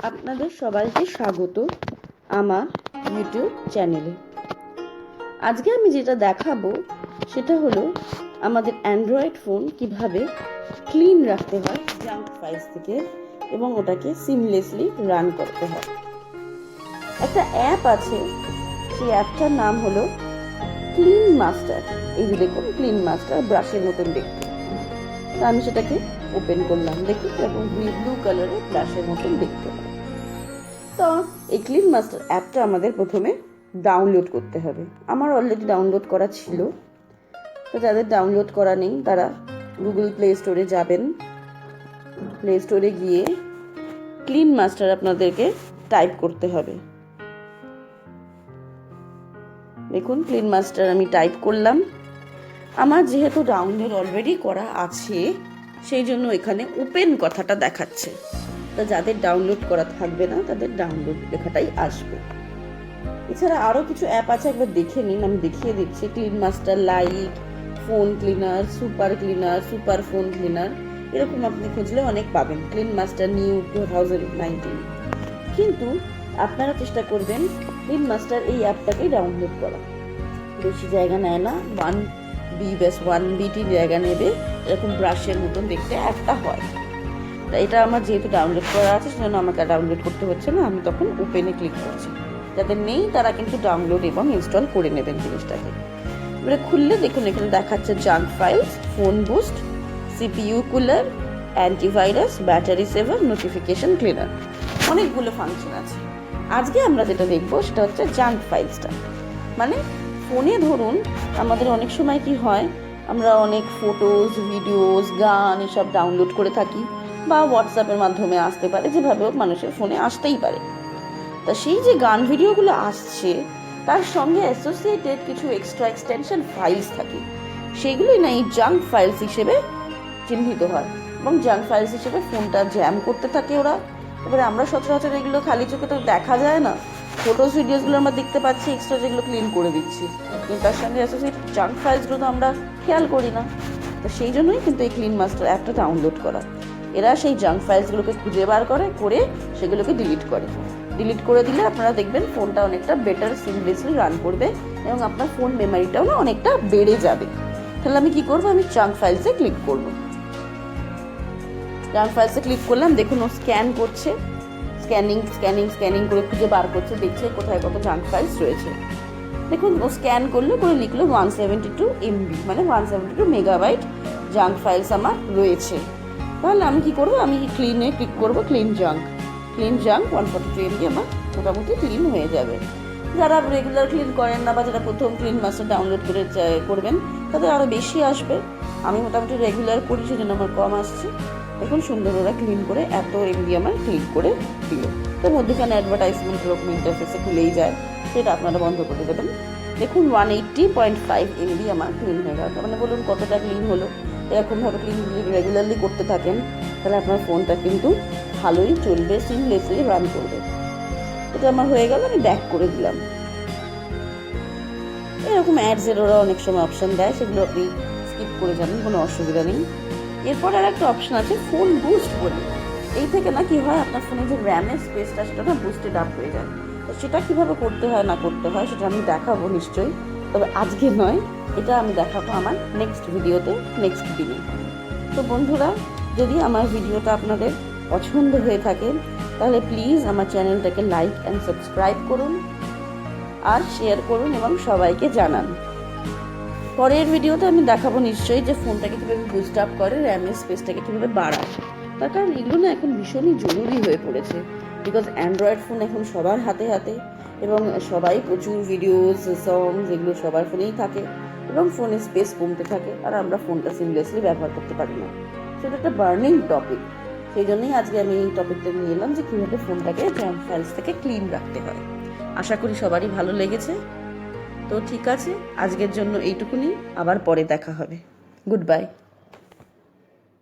আপনাদের সবাইকে স্বাগত আমার ইউটিউব চ্যানেলে। আজকে আমি যেটা দেখাবো সেটা হলো আমাদের অ্যান্ড্রয়েড ফোন কিভাবে ক্লিন রাখতে হয় জাঙ্ক ফাইলস থেকে এবং ওটাকে সিমলেসলি রান করতে হয়। একটা অ্যাপ আছে, সেই অ্যাপটার নাম হলো ক্লিন মাস্টার। এই যে দেখুন, ক্লিন মাস্টার ব্রাশের মতন দেখতে। তো আমি সেটাকে ওপেন করলাম, দেখুন এবং ব্লু কালারের ব্রাশের মতন দেখতে হয়। তো এই ক্লিন মাস্টার অ্যাপটা আমাদের প্রথমে ডাউনলোড করতে হবে। আমার অলরেডি ডাউনলোড করা ছিল, তো যাদের ডাউনলোড করা নেই তারা গুগল প্লে স্টোরে যাবেন। প্লে স্টোরে গিয়ে ক্লিন মাস্টার আপনাদেরকে টাইপ করতে হবে। দেখুন, ক্লিন মাস্টার আমি টাইপ করলাম। আমার যেহেতু ডাউনলোড অলরেডি করা আছে সেই জন্য এখানে ওপেন কথাটা দেখাচ্ছে। তো যাদের ডাউনলোড করা থাকবে না তাদের ডাউনলোড লেখাটাই আসবে। এছাড়া আরও কিছু অ্যাপ আছে, একবার দেখে নিন, আমি দেখিয়ে দিচ্ছি। Clean master light, phone cleaner, super cleaner, super phone cleaner, এরকম আপনি খুঁজলে অনেক পাবেন। Clean master new 2019। কিন্তু আপনারা চেষ্টা করবেন ক্লিন মাস্টার এই অ্যাপটাকেই ডাউনলোড করা। বেশি জায়গা নেয় না, 1 BT জায়গা নেবে। এরকম ব্রাশের মতন দেখতে একটা হয়। তা এটা আমার যেহেতু ডাউনলোড করা আছে সেজন্য আমাকে ডাউনলোড করতে হচ্ছে না, আমি তখন ওপেনে ক্লিক করছি। যাদের নেই তারা কিন্তু ডাউনলোড এবং ইনস্টল করে নেবেন জিনিসটাকে। এবারে খুললে দেখুন এখানে দেখাচ্ছে junk files, phone boost, CPU cooler, antivirus, battery saver, notification cleaner, অনেকগুলো ফাংশন আছে। আজকে আমরা যেটা দেখবো সেটা হচ্ছে জাঙ্ক ফাইলসটা। মানে ফোনে ধরুন আমাদের অনেক সময় কি হয়, আমরা অনেক ফটোজ, ভিডিওস, গান এসব ডাউনলোড করে থাকি, বা হোয়াটসঅ্যাপের মাধ্যমে আসতে পারে, যেভাবে হোক মানুষের ফোনে আসতেই পারে। তা সেই যে গান ভিডিওগুলো আসছে তার সঙ্গে অ্যাসোসিয়েটেড কিছু এক্সট্রা এক্সটেনশন ফাইলস থাকে, সেগুলোই না এই জাঙ্ক ফাইলস হিসেবে চিহ্নিত হয় এবং জাঙ্ক ফাইলস হিসেবে ফোনটা জ্যাম করতে থাকে ওরা। এবারে আমরা সচরাচর এগুলো খালি চোখে তো দেখা যায় না, ফটোস ভিডিওসগুলো আমরা দেখতে পাচ্ছি এক্সট্রা, যেগুলো ক্লিন করে দিচ্ছি, কিন্তু তার সঙ্গে অ্যাসোসিয়েটেড জাঙ্ক ফাইলসগুলো তো আমরা খেয়াল করি না। তো সেই জন্যই কিন্তু এই ক্লিন মাস্টার অ্যাপটা ডাউনলোড করা। এরা সেই জাঙ্ক ফাইলসগুলোকে খুঁজে বার করে সেগুলোকে ডিলিট করে দিলে আপনারা দেখবেন ফোনটা অনেকটা বেটার সিমলেসলি রান করবে এবং আপনার ফোন মেমোরিটাও না অনেকটা বেড়ে যাবে। তাহলে আমি কি করব, আমি জাঙ্ক ফাইলসে ক্লিক করব। জাঙ্ক ফাইলসে ক্লিক করলাম, দেখুন ও স্ক্যান করছে, স্ক্যানিং করে খুঁজে বার করছে, দেখছে কোথায় কত জাঙ্ক ফাইলস রয়েছে। দেখুন ও স্ক্যান করে লিখলো 172 MB, মানে 172 মেগাবাইট জাঙ্ক ফাইলস আমার রয়েছে। তাহলে আমি কি করব, আমি ক্লিনে ক্লিক করব, ক্লিন জাঙ্ক 142 MB আমার মোটামুটি ক্লিন হয়ে যাবে। যারা রেগুলার ক্লিন করেন না বা যারা প্রথম ক্লিন মাস্টার ডাউনলোড করবেন তাদের আরও বেশি আসবে। আমি মোটামুটি রেগুলার করি সেজন্য আমার কম আসছে। দেখুন সুন্দর ওরা ক্লিন করে এত MB আমার ক্লিন করে দিল। তো মধ্যখানে অ্যাডভার্টাইজমেন্ট এরকম ইন্টারফেসে খুলেই যায়, সেটা আপনারা বন্ধ করে দেবেন। দেখুন 180.5 MB আমার ক্লিন হয়ে গেল। মানে বলুন কতটা ক্লিন হলো। এরকমভাবে ক্লিন রেগুলারলি করতে থাকেন তাহলে আপনার ফোনটা কিন্তু ভালোই চলবে, সিমলেসলি রান করবে। এটা আমার হয়ে গেল, আমি ব্যাক করে দিলাম। এরকম অ্যাডসের ওরা অনেক সময় অপশান দেয়, সেগুলো আপনি স্কিপ করে যাবেন, কোনো অসুবিধা নেই। এরপর আর একটা অপশান আছে ফোন বুস্ট বলে। এই থেকে না কি হয়, আপনার ফোনে যে র্যামের স্পেসটা সেটা না বুস্টেড আপ হয়ে যায়। তো সেটা কীভাবে করতে হয় না করতে হয় সেটা আমি দেখাবো নিশ্চয়ই, তবে আজকে নয়, এটা আমি দেখাবো আমার নেক্সট ভিডিওতে, নেক্সট দিনে। তো বন্ধুরা, যদি আমার ভিডিওটা আপনাদের পছন্দ হয়ে থাকে তাহলে প্লিজ আমার চ্যানেলটাকে লাইক অ্যান্ড সাবস্ক্রাইব করুন আর শেয়ার করুন এবং সবাইকে জানান। পরের ভিডিওতে আমি দেখাবো নিশ্চয়ই যে ফোনটাকে কীভাবে বুস্ট আপ করে, র্যামের স্পেসটাকে কীভাবে বাড়ায়। তার কারণ এগুলো না এখন ভীষণই জরুরি হয়ে পড়েছে, বিকজ অ্যান্ড্রয়েড ফোন এখন সবার হাতে এবং সবাই প্রচুর ভিডিওস, সংস এগুলো সবার ফোনেই থাকে এবং ফোনের স্পেস কমতে থাকে আর আমরা ফোনটা সিমলেসলি ব্যবহার করতে পারি না। সেটা একটা বার্নিং টপিক। সেই জন্যই আজকে আমি এই টপিকটা নিয়ে এলাম যে কীভাবে ফোনটাকে জাঙ্ক ফাইলস থেকে ক্লিন রাখতে হয়। আশা করি সবারই ভালো লেগেছে। তো ঠিক আছে, আজকের জন্য এইটুকুনি, আবার পরে দেখা হবে। Good bye.